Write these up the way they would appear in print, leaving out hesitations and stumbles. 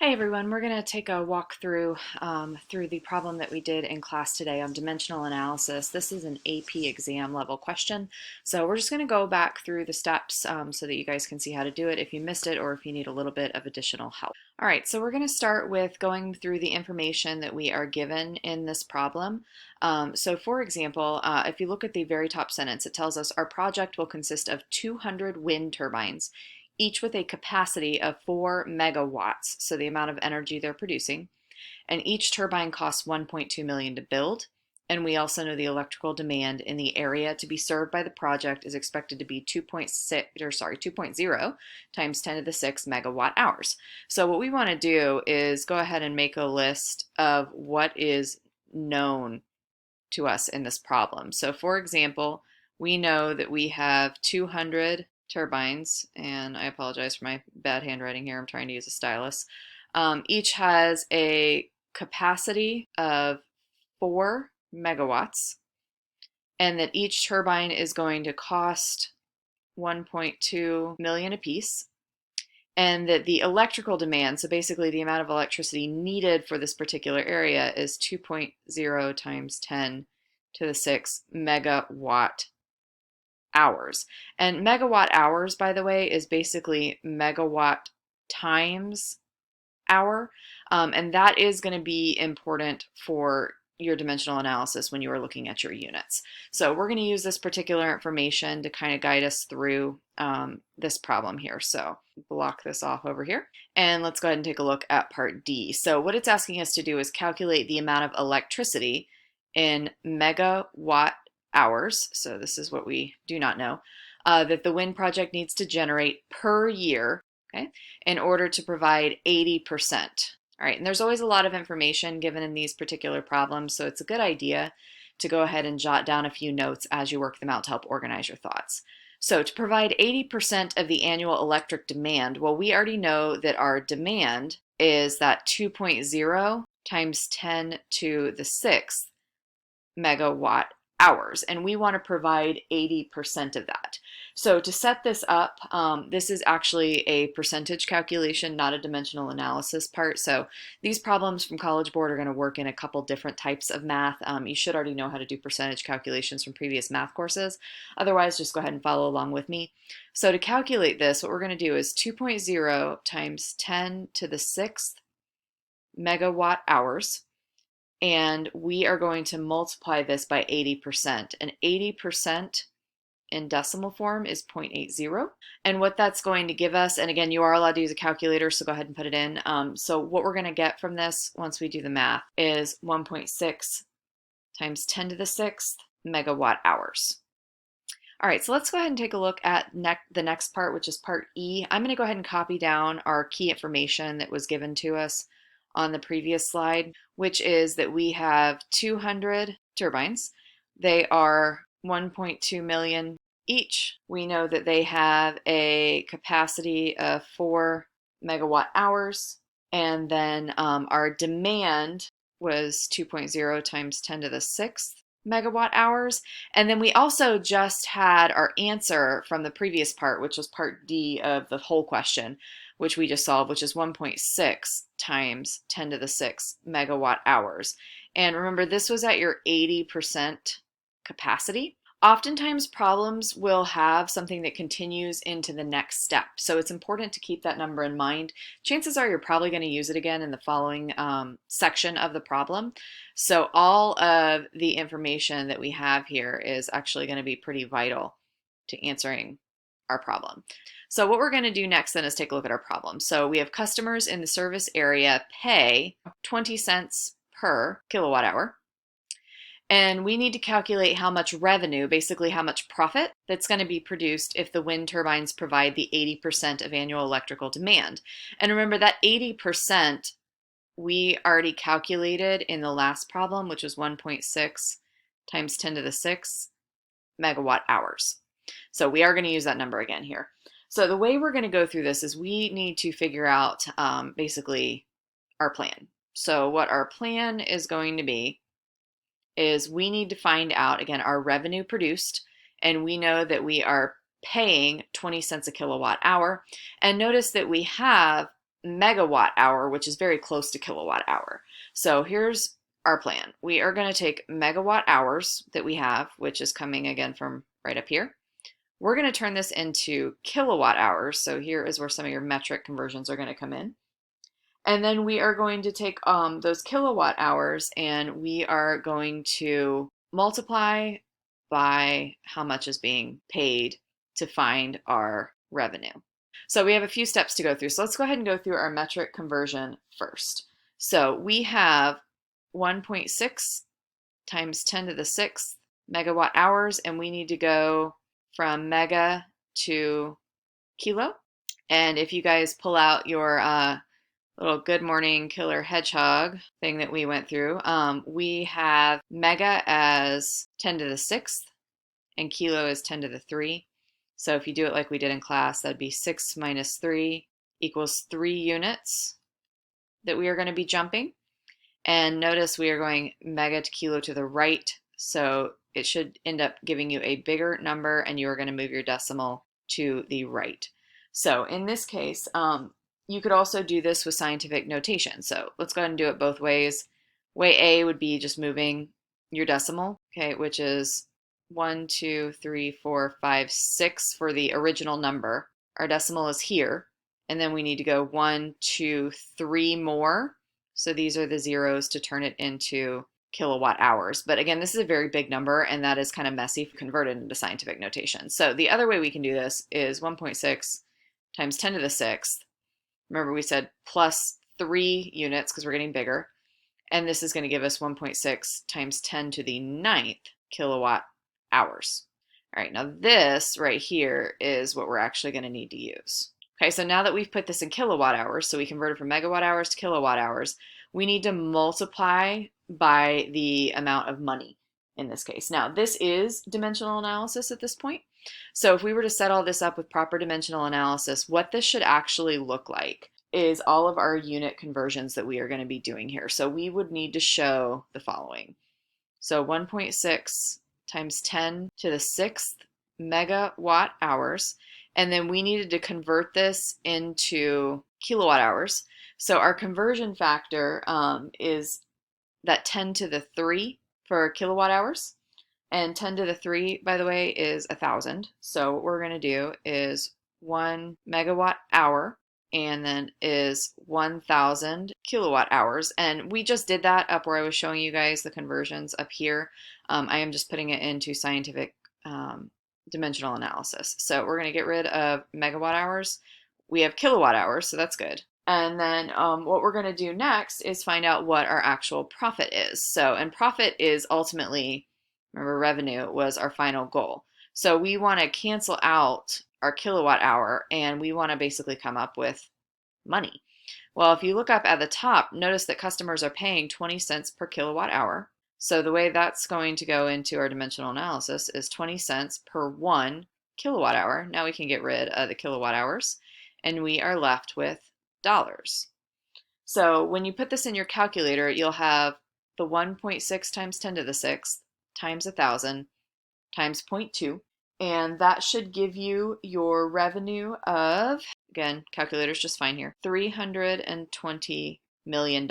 Hi everyone, we're going to take a walk through the problem that we did in class today on dimensional analysis. This is an AP exam level question, so we're just going to go back through the steps so that you guys can see how to do it if you missed it or if you need a little bit of additional help. All right, so we're going to start with going through the information that we are given in this problem. So for example, if you look at the very top sentence, it tells us our project will consist of 200 wind turbines, each with a capacity of 4 megawatts, so the amount of energy they're producing, and each turbine costs 1.2 million to build. And we also know the electrical demand in the area to be served by the project is expected to be 2.0 times 10 to the 6 megawatt hours. So what we want to do is go ahead and make a list of what is known to us in this problem. So for example, we know that we have 200 turbines, and I apologize for my bad handwriting here. I'm trying to use a stylus. Each has a capacity of 4 megawatts, and that each turbine is going to cost 1.2 million apiece, and that the electrical demand, so basically the amount of electricity needed for this particular area, is 2.0 times 10 to the 6 megawatt hours. And megawatt hours, by the way, is basically megawatt times hour. And that is going to be important for your dimensional analysis when you are looking at your units. So we're going to use this particular information to kind of guide us through this problem here. So block this off over here. And let's go ahead and take a look at part D. So what it's asking us to do is calculate the amount of electricity in megawatt hours, so this is what we do not know, that the wind project needs to generate per year, okay, in order to provide 80%. All right, and there's always a lot of information given in these particular problems, so it's a good idea to go ahead and jot down a few notes as you work them out to help organize your thoughts. So to provide 80% of the annual electric demand, well, we already know that our demand is that 2.0 times 10 to the 6th megawatt hours, and we want to provide 80% of that. So to set this up, this is actually a percentage calculation, not a dimensional analysis part. So these problems from College Board are going to work in a couple different types of math. You should already know how to do percentage calculations from previous math courses. Otherwise, just go ahead and follow along with me. So to calculate this, what we're going to do is 2.0 times 10 to the 6th megawatt hours. And we are going to multiply this by 80%. And 80% in decimal form is 0.80. And what that's going to give us, and again, you are allowed to use a calculator, so go ahead and put it in. So what we're going to get from this once we do the math is 1.6 times 10 to the 6th megawatt hours. All right, so let's go ahead and take a look at the next part, which is part E. I'm going to go ahead and copy down our key information that was given to us on the previous slide, which is that we have 200 turbines. They are 1.2 million each. We know that they have a capacity of 4 megawatt hours, and then our demand was 2.0 times 10 to the 6th megawatt hours. And then we also just had our answer from the previous part, which was part D of the whole question, which we just solved, which is 1.6 times 10 to the 6 megawatt hours. And remember, this was at your 80% capacity. Oftentimes problems will have something that continues into the next step. So it's important to keep that number in mind. Chances are you're probably going to use it again in the following section of the problem. So all of the information that we have here is actually going to be pretty vital to answering our problem. So what we're going to do next then is take a look at our problem. So we have customers in the service area pay 20 cents per kilowatt hour. And we need to calculate how much revenue, basically how much profit, that's going to be produced if the wind turbines provide the 80% of annual electrical demand. And remember that 80% we already calculated in the last problem, which was 1.6 times 10 to the 6 megawatt hours. So we are going to use that number again here. So the way we're going to go through this is we need to figure out basically our plan. So what our plan is going to be is we need to find out, again, our revenue produced, and we know that we are paying 20 cents a kilowatt hour. And notice that we have megawatt hour, which is very close to kilowatt hour. So here's our plan. We are going to take megawatt hours that we have, which is coming again from right up here. We're going to turn this into kilowatt hours. So here is where some of your metric conversions are going to come in. And then we are going to take those kilowatt hours and we are going to multiply by how much is being paid to find our revenue. So we have a few steps to go through. So let's go ahead and go through our metric conversion first. So we have 1.6 times 10 to the 6th megawatt hours, and we need to go from mega to kilo. And if you guys pull out your little Good Morning Killer Hedgehog thing that we went through, we have mega as 10 to the 6th and kilo is 10 to the 3. So if you do it like we did in class, that'd be 6 minus 3 equals 3 units that we are going to be jumping. And notice we are going mega to kilo to the right, so it should end up giving you a bigger number and you are going to move your decimal to the right. So in this case, you could also do this with scientific notation. So let's go ahead and do it both ways. Way A would be just moving your decimal, okay, which is 1, 2, 3, 4, 5, 6 for the original number. Our decimal is here, and then we need to go 1, 2, 3 more. So these are the zeros to turn it into kilowatt hours. But again, this is a very big number, and that is kind of messy if converted into scientific notation. So the other way we can do this is 1.6 times 10 to the 6th. Remember we said plus 3 units because we're getting bigger. And this is going to give us 1.6 times 10 to the 9th kilowatt hours. All right, now this right here is what we're actually going to need to use. Okay, so now that we've put this in kilowatt hours, so we converted from megawatt hours to kilowatt hours, we need to multiply by the amount of money in this case. Now, this is dimensional analysis at this point. So if we were to set all this up with proper dimensional analysis, what this should actually look like is all of our unit conversions that we are going to be doing here. So we would need to show the following. So 1.6 times 10 to the 6th megawatt hours. And then we needed to convert this into kilowatt hours. So our conversion factor is that 10 to the 3 for kilowatt hours. And 10 to the 3, by the way, is 1,000. So what we're going to do is 1 megawatt hour and then is 1,000 kilowatt hours. And we just did that up where I was showing you guys the conversions up here. I am just putting it into scientific dimensional analysis. So we're going to get rid of megawatt hours. We have kilowatt hours, so that's good. And then what we're going to do next is find out what our actual profit is. So, and profit is ultimately, remember, revenue was our final goal. So we want to cancel out our kilowatt hour and we want to basically come up with money. Well, if you look up at the top, notice that customers are paying 20 cents per kilowatt hour. So the way that's going to go into our dimensional analysis is 20 cents per 1 kilowatt hour. Now we can get rid of the kilowatt hours and we are left with dollars. So when you put this in your calculator, you'll have the 1.6 times 10 to the 6th times 1,000 times 0.2. And that should give you your revenue of, again, calculator's just fine here, $320 million.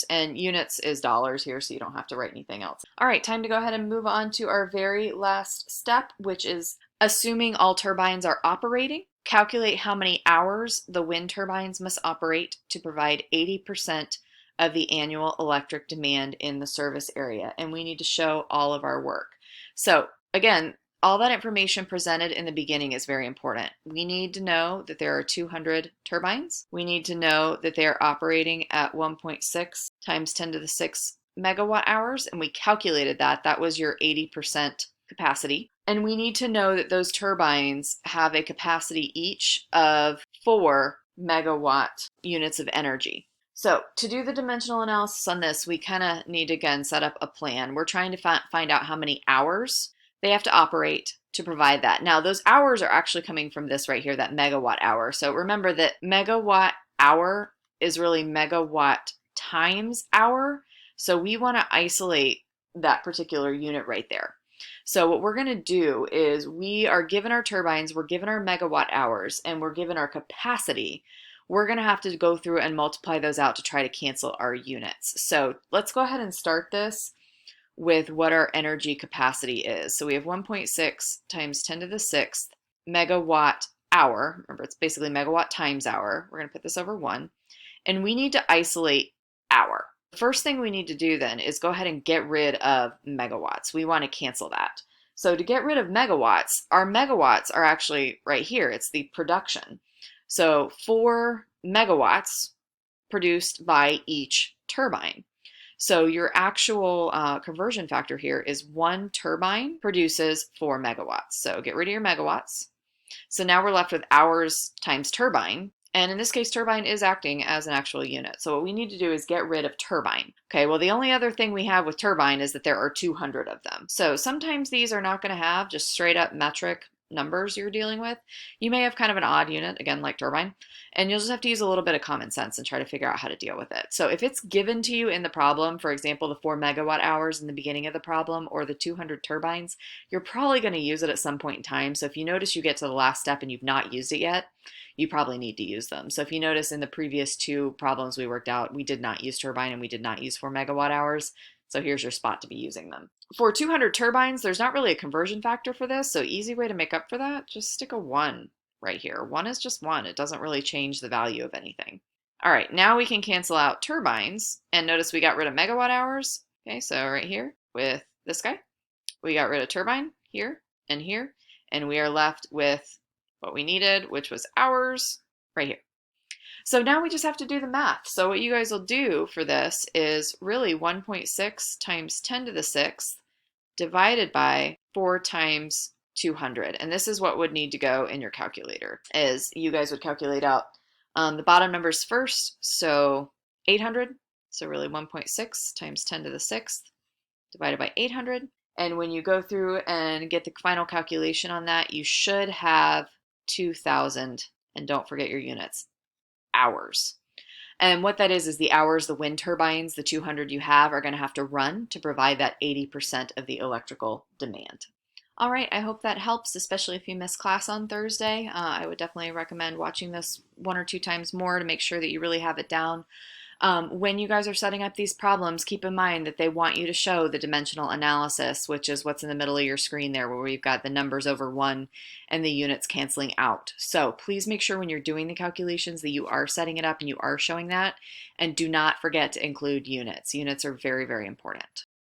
And units is dollars here, so you don't have to write anything else. All right, time to go ahead and move on to our very last step, which is assuming all turbines are operating. Calculate how many hours the wind turbines must operate to provide 80% of the annual electric demand in the service area. And we need to show all of our work. So again, all that information presented in the beginning is very important. We need to know that there are 200 turbines. We need to know that they are operating at 1.6 times 10 to the 6 megawatt hours, and we calculated that. That was your 80% capacity. And we need to know that those turbines have a capacity each of 4 megawatt units of energy. So to do the dimensional analysis on this, we kind of need to, again, set up a plan. We're trying to find out how many hours they have to operate to provide that. Now, those hours are actually coming from this right here, that megawatt hour. So remember that megawatt hour is really megawatt times hour. So we want to isolate that particular unit right there. So what we're going to do is we are given our turbines, we're given our megawatt hours, and we're given our capacity. we're going to have to go through and multiply those out to try to cancel our units. So let's go ahead and start this with what our energy capacity is. So we have 1.6 times 10 to the 6th megawatt hour. Remember, it's basically megawatt times hour. We're going to put this over 1. And we need to isolate hour. The first thing we need to do then is go ahead and get rid of megawatts. We want to cancel that. So to get rid of megawatts, our megawatts are actually right here. It's the production. So 4 megawatts produced by each turbine. So your actual conversion factor here is 1 turbine produces 4 megawatts. So get rid of your megawatts. So now we're left with hours times turbine. And in this case, turbine is acting as an actual unit. So what we need to do is get rid of turbine. Okay, well, the only other thing we have with turbine is that there are 200 of them. So sometimes these are not going to have just straight up metric numbers you're dealing with. You may have kind of an odd unit, again, like turbine, and you'll just have to use a little bit of common sense and try to figure out how to deal with it. So if it's given to you in the problem, for example, the 4 megawatt hours in the beginning of the problem or the 200 turbines, you're probably going to use it at some point in time. So if you notice you get to the last step and you've not used it yet, you probably need to use them. So if you notice in the previous 2 problems we worked out, we did not use turbine and we did not use 4 megawatt hours. So here's your spot to be using them. For 200 turbines, there's not really a conversion factor for this, so easy way to make up for that, just stick a 1 right here. 1 is just 1. It doesn't really change the value of anything. All right, now we can cancel out turbines, and notice we got rid of megawatt hours. Okay, so right here with this guy, we got rid of turbine here, and we are left with what we needed, which was hours right here. So now we just have to do the math. So what you guys will do for this is really 1.6 times 10 to the 6th divided by 4 times 200. And this is what would need to go in your calculator, is you guys would calculate out the bottom numbers first. So 800, so really 1.6 times 10 to the 6th divided by 800. And when you go through and get the final calculation on that, you should have 2,000, and don't forget your units, hours. And what that is the hours the wind turbines, the 200 you have, are going to have to run to provide that 80% of the electrical demand. All right, I hope that helps, especially if you miss class on Thursday. I would definitely recommend watching this 1 or 2 times more to make sure that you really have it down. When you guys are setting up these problems, keep in mind that they want you to show the dimensional analysis, which is what's in the middle of your screen there, where we've got the numbers over 1 and the units canceling out. So please make sure when you're doing the calculations that you are setting it up and you are showing that, and do not forget to include units. Units are very, very important.